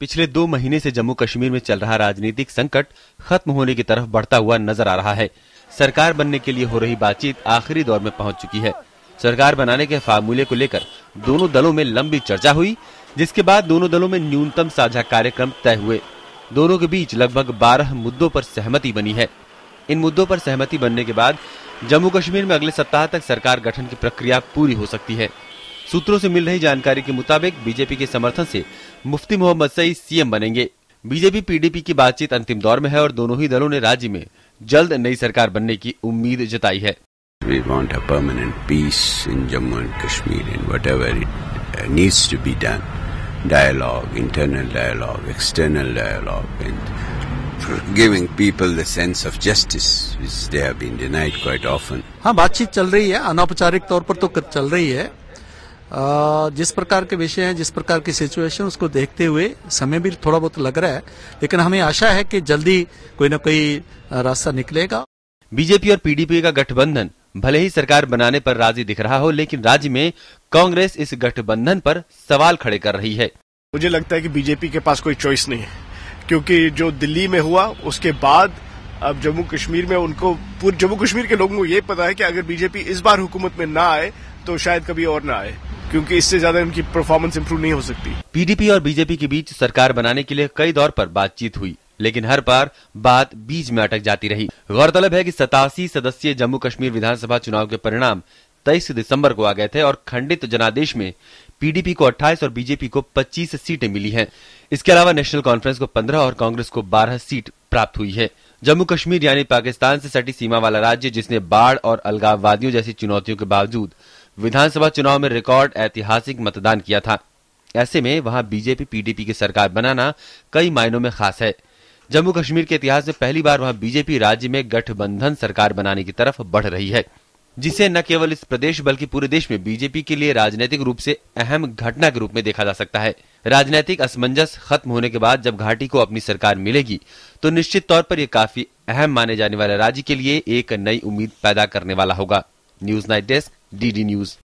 पिछले 2 महीने से जम्मू कश्मीर में चल रहा राजनीतिक संकट खत्म होने की तरफ बढ़ता हुआ नजर आ रहा है। सरकार बनने के लिए हो रही बातचीत आखिरी दौर में पहुंच चुकी है। सरकार बनाने के फार्मूले को लेकर दोनों दलों में लंबी चर्चा हुई, जिसके बाद दोनों दलों में न्यूनतम साझा कार्यक्रम तय हुए। दोनों के बीच लगभग 12 मुद्दों पर सहमति बनी है। इन मुद्दों पर सहमति बनने के बाद जम्मू कश्मीर में अगले सप्ताह तक सरकार गठन की प्रक्रिया पूरी हो सकती है। सूत्रों से मिल रही जानकारी के मुताबिक बीजेपी के समर्थन से मुफ्ती मोहम्मद सईद सीएम बनेंगे। बीजेपी पीडीपी की बातचीत अंतिम दौर में है और दोनों ही दलों ने राज्य में जल्द नई सरकार बनने की उम्मीद जताई है। We want a permanent peace in Jammu and Kashmir and whatever it needs to be done. Dialogue, internal dialogue, external dialogue, and giving people the sense of justice which they have been denied quite often. हाँ, बातचीत चल रही है, अनौपचारिक तौर पर तो चल रही है। जिस प्रकार के विषय हैं, जिस प्रकार की सिचुएशन, उसको देखते हुए समय भी थोड़ा बहुत लग रहा है, लेकिन हमें आशा है कि जल्दी कोई न कोई रास्ता निकलेगा। बीजेपी और पीडीपी का गठबंधन भले ही सरकार बनाने पर राजी दिख रहा हो, लेकिन राज्य में कांग्रेस इस गठबंधन पर सवाल खड़े कर रही है। मुझे लगता है कि बीजेपी के पास कोई चॉइस नहीं है, क्योंकि जो दिल्ली में हुआ उसके बाद अब जम्मू कश्मीर में उनको, पूरे जम्मू कश्मीर के लोगों को ये पता है कि अगर बीजेपी इस बार हुकूमत में ना आए तो शायद कभी और ना आए, क्योंकि इससे ज्यादा उनकी परफॉर्मेंस इंप्रूव नहीं हो सकती। पीडीपी और बीजेपी के बीच सरकार बनाने के लिए कई दौर पर बातचीत हुई, लेकिन हर बार बात बीच में अटक जाती रही। गौरतलब है कि 87 सदस्यीय जम्मू कश्मीर विधानसभा चुनाव के परिणाम 23 दिसंबर को आ गए थे और खंडित जनादेश में पीडीपी को 28 और बीजेपी को 25 सीटें मिली हैं। इसके अलावा नेशनल कॉन्फ्रेंस को 15 और कांग्रेस को 12 सीट प्राप्त हुई है। जम्मू कश्मीर यानी पाकिस्तान से सटी सीमा वाला राज्य, जिसने बाढ़ और अलगाववादियों जैसी चुनौतियों के बावजूद विधानसभा चुनाव में रिकॉर्ड ऐतिहासिक मतदान किया था। ऐसे में वहां बीजेपी पीडीपी की सरकार बनाना कई मायनों में खास है। जम्मू कश्मीर के इतिहास में पहली बार वहां बीजेपी राज्य में गठबंधन सरकार बनाने की तरफ बढ़ रही है, जिसे न केवल इस प्रदेश बल्कि पूरे देश में बीजेपी के लिए राजनीतिक रूप से अहम घटना के रूप में देखा जा सकता है। राजनीतिक असमंजस खत्म होने के बाद जब घाटी को अपनी सरकार मिलेगी तो निश्चित तौर पर यह काफी अहम माने जाने वाले राज्य के लिए एक नई उम्मीद पैदा करने वाला होगा। News night desk, DD news.